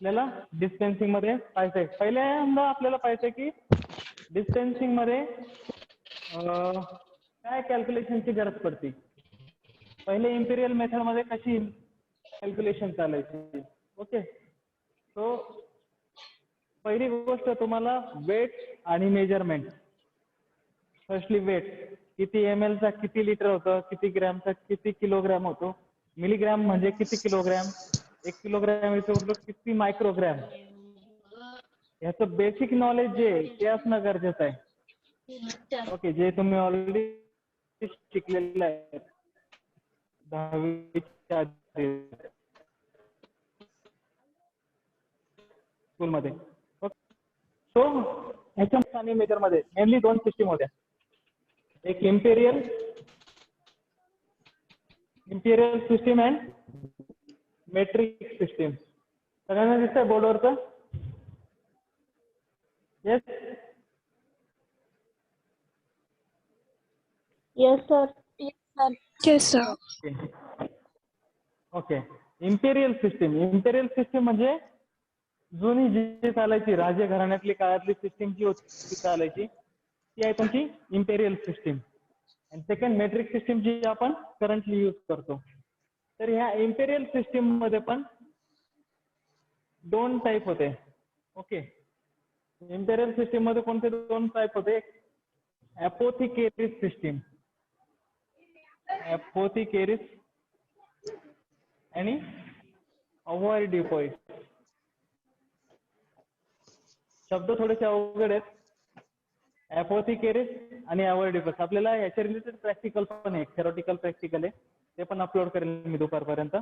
आपल्याला डिस्टेन्सिंग मध्ये पाहायचंय. पहिल्यांदा आपल्याला पाहायचंय की डिस्टेन्सिंग मध्ये काय कॅल्क्युलेशनची गरज पडते. पहिले इम्पिरियल मेथड मध्ये कशी कॅल्क्युलेशन चालायची. ओके, सो पहिली गोष्ट तुम्हाला वेट आणि मेजरमेंट. फर्स्टली वेट, किती ml चा किती लिटर होतं, किती ग्रॅमचा किती किलोग्रॅम होतो. मिलीग्रॅम म्हणजे किती किलोग्रॅम, 1 किलोग्रॅम किती मायक्रोग्रॅम. ह्याचं बेसिक नॉलेज जे आहे ते असणं गरजेचं आहे. ओके, जे तुम्ही ऑलरेडी शिकलेलं आहे 10वीच्या आधी स्कूलमध्ये. सो ह्याच्या आणि मेजर मध्ये मेनली 2 सिस्टीम होत्या. एक imperial system and metric system. सगळ्यांना दिसतंय बोर्डवरचं? Yes Yes, sir. Yes, sir. Okay. Imperial system म्हणजे जुनी जी चालायची राजे घराण्यातली काळातली सिस्टीम जी होती ती चालायची, ती आहे तुमची इम्पेरियल सिस्टीम. आणि सेकंड मेट्रिक सिस्टीम जी आपण करंटली यूज करतो. तर ह्या इम्पेरियल सिस्टीम मध्ये पण 2 टाईप होते. ओके, इम्पेरियल सिस्टीम मध्ये कोणते 2 टाईप होते? अपोथिकेरिस सिस्टीम, अपोथिकेरिस आणि अवॉर्डिपोइस. शब्द थोडेसे अवघड आहेत. अपोथिकेरिस आणि अवॉर्डिपोइस. आपल्याला याच्या रिलेटेड प्रॅक्टिकल पण आहे, थेरॉटिकल प्रॅक्टिकल आहे, ते पण अपलोड करेल मी दुपारपर्यंत.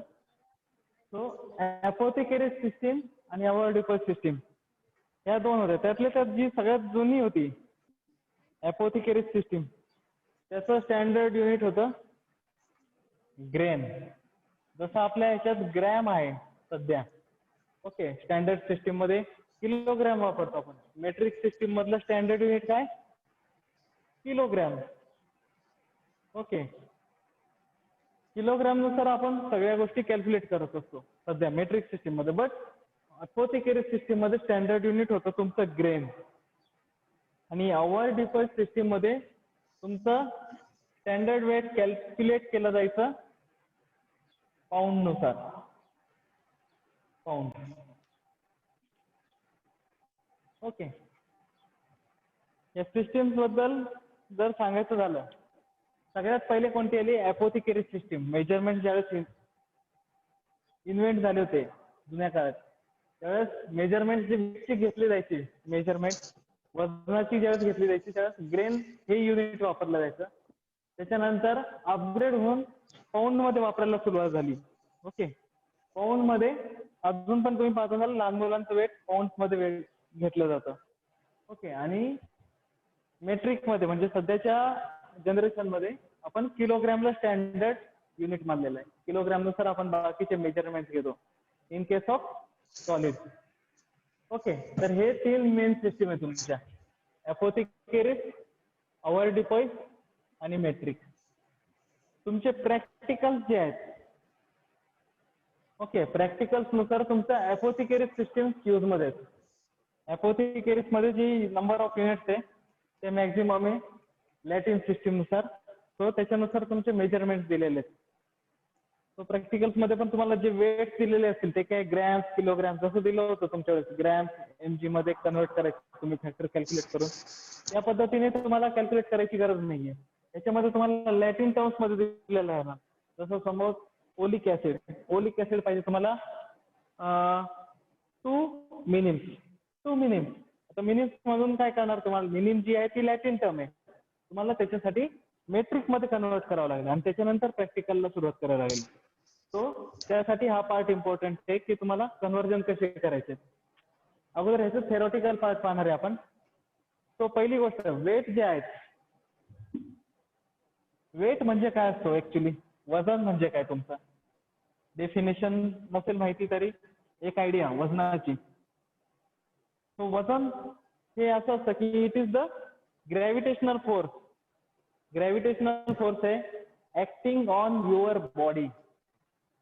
सो अपोथिकेरिस सिस्टीम आणि अवॉर्डिपोइस सिस्टीम या 2 होत्या. त्यातल्या त्यात जी सगळ्यात जुनी होती अपोथिकेरिस सिस्टीम, त्याचं स्टँडर्ड युनिट होतं ग्रेन. जसं आपल्या ह्याच्यात ग्रॅम आहे सध्या. ओके, स्टँडर्ड सिस्टीम मध्ये किलोग्रॅम वापरतो आपण. मेट्रिक सिस्टीम मधलं स्टँडर्ड युनिट काय? किलोग्रॅम. ओके, किलोग्रॅम नुसार आपण सगळ्या गोष्टी कॅल्क्युलेट करत असतो सध्या मेट्रिक सिस्टीम मध्ये. बट अपोथिकेरिस सिस्टीम मध्ये स्टँडर्ड युनिट होतं तुमचं ग्रेन. आणि अवॉर्डिपोइस सिस्टीम मध्ये तुमचं स्टँडर्ड वेट कॅल्क्युलेट केलं जायचं पाऊंड नुसार. पाऊंड. ओके, या सिस्टीम्स बद्दल जर सांगायचं झालं, सगळ्यात पहिले कोणती आली? अपोथिकेरिस सिस्टीम. मेजरमेंट ज्यावेळेस इन्व्हेंट झाले होते जुन्या काळात, त्यावेळेस मेजरमेंट जी घेतली जायची, मेजरमेंट वजनाची ज्यावेळेस घेतली जायची, त्यावेळेस ग्रेन हे युनिट वापरलं जायचं. त्याच्यानंतर अपग्रेड होऊन पाऊंड मध्ये वापरायला सुरुवात झाली. ओके, पाऊंड मध्ये अजून पण तुम्ही पाहत असाल लहान मुलांचं वेट पाऊंड मध्ये घेतलं जातं. ओके, आणि मेट्रिक मध्ये म्हणजे सध्याच्या जनरेशन मध्ये आपण किलोग्रॅमला स्टँडर्ड युनिट मानलेलं आहे. किलोग्रॅम नुसार आपण बाकीचे मेजरमेंट घेतो in case of solid. Okay, तर हे 3 मेन सिस्टीम आहे तुमच्या, अपोथिकेरिस, अवॉर्डिपोइस आणि मेट्रिक. तुमचे प्रॅक्टिकल्स जे आहेत, ओके, प्रॅक्टिकल्स नुसार तुमचं अपोथिकेरिस सिस्टीम यूज मध्ये आहेत. अपोथिकेरिस मध्ये जी नंबर ऑफ युनिट्स आहे ते मॅक्झिमम आहे लॅटिन सिस्टीम नुसार. सो त्याच्यानुसार तुमचे मेजरमेंट दिलेले आहेत. सो प्रॅक्टिकल्स मध्ये पण तुम्हाला जे वेट दिलेले असतील ते काय ग्रॅम, किलोग्रॅम जसं दिलं होतं तुमच्या वेळेस, ग्रॅम mg मध्ये कन्वर्ट करायचं तुम्ही फॅक्टर कॅल्क्युलेट करून. या पद्धतीने तुम्हाला कॅल्क्युलेट करायची गरज नाहीये. त्याच्यामध्ये तुम्हाला लॅटिन टर्म्स मध्ये दिलेलं आहे ना. जसं समोर ओलिक ऍसिड पाहिजे तुम्हाला 2 मिनिम्स. आता मिनिम्स मधून काय करणार तुम्हाला? मिनिम जी आहे ती लॅटिन टर्म आहे, तुम्हाला त्याच्यासाठी मेट्रिक मध्ये कन्वर्ट करावं लागेल आणि त्याच्यानंतर प्रॅक्टिकलला सुरुवात करावी लागेल. सो त्यासाठी हा पार्ट इम्पॉर्टंट आहे की तुम्हाला कन्वर्जन कसे करायचे. अगोदर ह्याचं थेरॉटिकल पार्ट पाहणार आहे आपण. तो पहिली गोष्ट, वेट जे आहेत, वेट म्हणजे काय असतो ऍक्च्युली? वजन म्हणजे काय तुमचं? डेफिनेशन नसेल माहिती तरी एक आयडिया वजनाची. तो वजन हे असं असतं की it is the gravitational force. Gravitational force आहे ऍक्टिंग ऑन युअर बॉडी.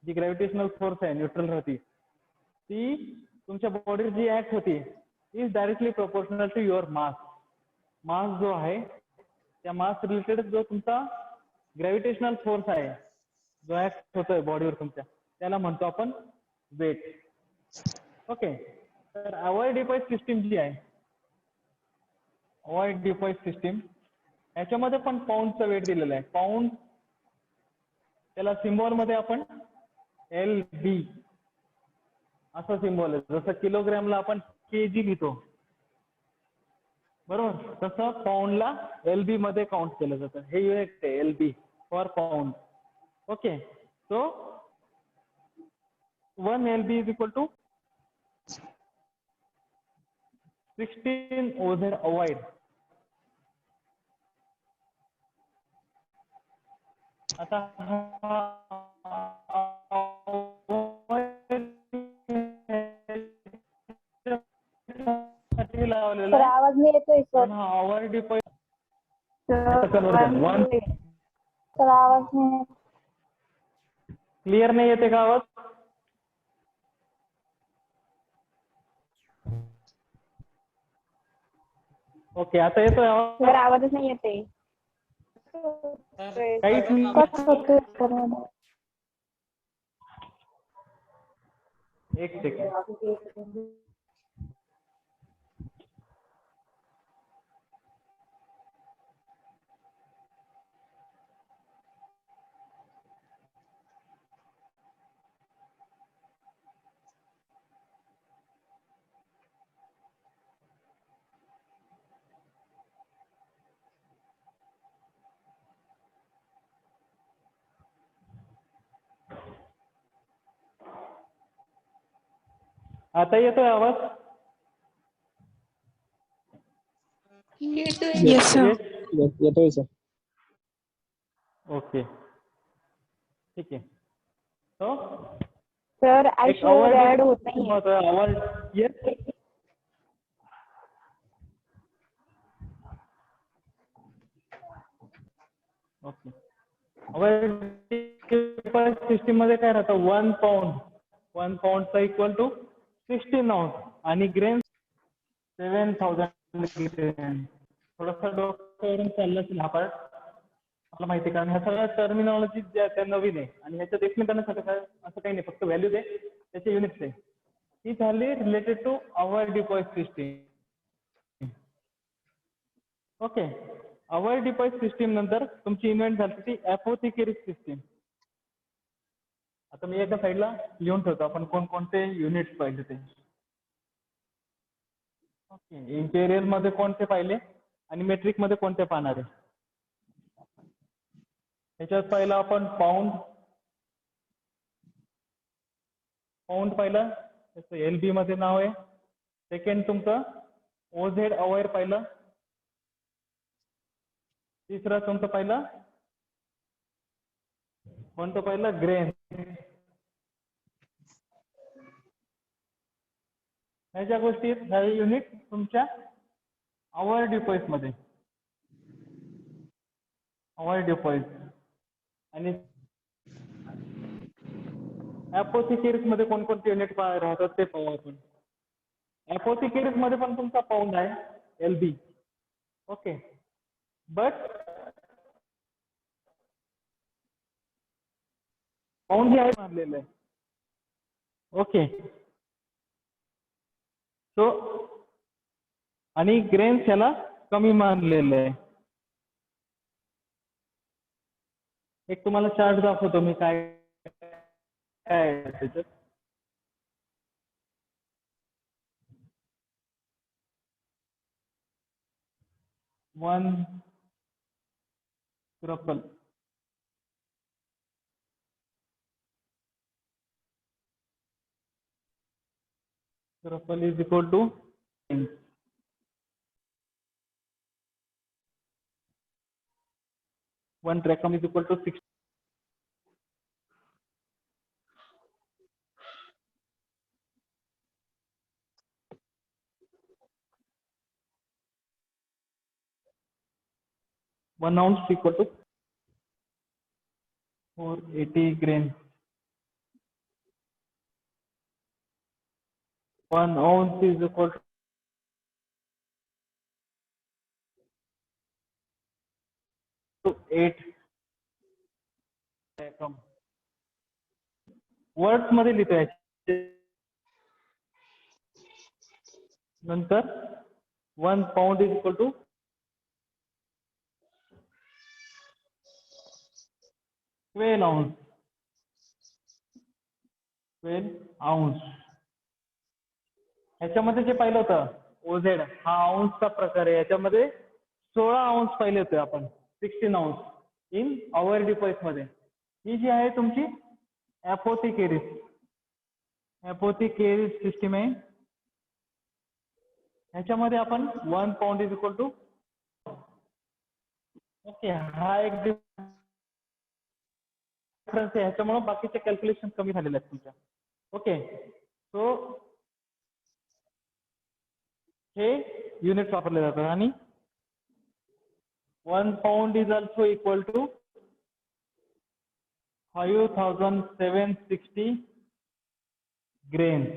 जी ग्रॅव्हिटेशनल फोर्स आहे न्यूट्रल राहते ती तुमच्या बॉडीवर जी ऍक्ट होती is directly proportional to your mass. Mass जो आहे त्या मास रिलेटेड जो तुमचा ग्रॅव्हिटेशनल फोर्स आहे जो ऍक्ट होतोय बॉडीवर तुमच्या त्याला म्हणतो आपण वेट. ओके. तर अवॉइड डिपाईस सिस्टीम जी आहे अवॉइड डिपाईस सिस्टीम याच्यामध्ये पण पाऊंडचं वेट दिलेलं आहे. पाऊंड त्याला सिम्बॉल मध्ये आपण LB असं सिम्बॉल आहे. जसं किलोग्रॅमला आपण kg लिहितो बरोबर तसं पाऊंडला LB मध्ये काउंट केलं जातं. हे युनिट आहे LB for pound. Okay. So 1 LB is equal to 16 OZ avoid. आता लावलेला सर आहे आवाज नाही येतोय सर. पण हा अवॉइड डिपाईस सर आवाज नाही. क्लिअर नाही येते का आवाज? ओके आता येतोय आवाज? सर आवाजच नाही येते. काहीच नाही. कट होतोय सर मला. एक सेकंड. आता येतोय आवाज? Yes, sir. येतोय सर. ओके ठीक आहे. तो सर आयशो ऍड होत नाही. आवाज येत ओके. सिस्टीम मध्ये काय राहतं 1 पाऊंडचा इक्वल टू 16 ounce आणि ग्रेन 7000 ग्रेन. थोडासा डोक्यावरून चाललं असेल हा पार्ट मला माहिती कारण ह्या सगळ्या टर्मिनॉलॉजी ज्या त्या नवीन आहे आणि ह्याच्यात एक्सप्लेन करण्यासाठी काय असं काही नाही फक्त व्हॅल्यू दे त्याचे युनिट्स आहे. ही झाली related to avoid deposit system. Okay. Avoid deposit system नंतर तुमची इन्व्हेंट झाली ती अपोथिकेरिक सिस्टीम. आता मी एका साईडला लिहून ठेवतो आपण कोणकोणते युनिट्स पाहिले ते. ओके. इंपेरियल मध्ये कोणते पाहिले आणि मेट्रिक मध्ये कोणते पाहणार आहे? ह्याच्यात पाहिलं आपण पाऊंड पाहिलं त्याचं LB मध्ये नाव आहे. सेकंड तुमचं OZ अवॉइड पाहिलं. तिसरं तुमचं पाहिलं कोणतं पाहिलं ग्रेन. ह्या ज्या गोष्टी आहेत ह्या युनिट तुमच्या अवॉइड डिपॉझिट मध्ये अवॉइड डिपॉझिट आणि अपोथिकेरिक मध्ये कोणकोणते युनिट राहतात ते पाहू आपण. अपोथिकेरिक मध्ये पण तुमचा पाऊंड आहे LB. ओके. बट पाऊंड हे आहे मानलेलं आहे. ओके. सो आणि ग्रेन्स याला कमी मानलेलं आहे. एक तुम्हाला चार्ट दाखवतो मी काय काय आहे त्याच्यात. One truffle is equal to 1 trachum is equal to 6. One ounce equal to 480 grains. 1 ounce is equal to 8 words मध्ये लिहितोय नंतर 1 pound is equal to 12 ounce. 12 ounce. याच्यामध्ये जे पाहिलं होतं ओझेड हा आउन्सचा प्रकार आहे. याच्यामध्ये 16 ounce पाहिले होते आपण 16 ounce इन आवर डिव्हाइस मध्ये. ही जी आहे तुमची ॲपोथिकेरिस सिस्टीम आहे. ह्याच्यामध्ये आपण 1 pound is equal to okay हा एक डिफरन्स आहे. ह्याच्यामुळे बाकीचे कॅल्क्युलेशन कमी झालेले आहेत तुमच्या. ओके सो हे युनिट वापरले जातात आणि 1 pound is also equal to 5760 grains.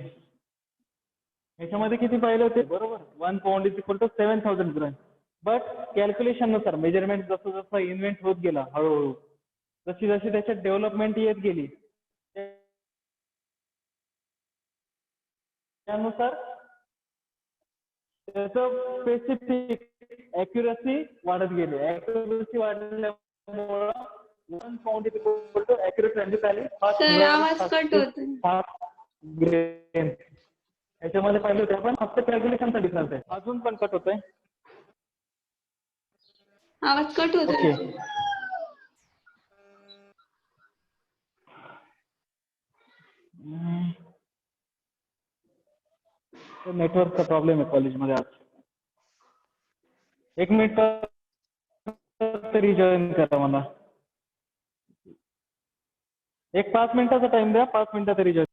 याच्यामध्ये किती पाहिलं होते बरोबर 1 pound is equal to 7000 gram. But calculation नुसार मेजरमेंट जसं जसं इन्व्हेंट होत गेला हळूहळू जशी जशी त्याच्यात डेव्हलपमेंट येत गेली त्यानुसार त्याचं स्पेसिफिक ॲक्युरसी वाढत गेली. ॲक्युरसी वाढल्यामुळं 1 pound is equal to accurate value आली सर आवाज कट होतोय. 5 ग्रेन. याच्यामध्ये पाहिलं होतं आपण फक्त कॅल्क्युलेशनचा डिफरन्स आहे. अजून पण कट होतोय. आवाज कट ओके होतोय. नेटवर्कचा प्रॉब्लेम आहे कॉलेजमध्ये आज. 1 मिनिट तरी जॉईन करा मला. एक 5 मिनिटाचा टाइम द्या. 5 मिनिटं तरी जॉईन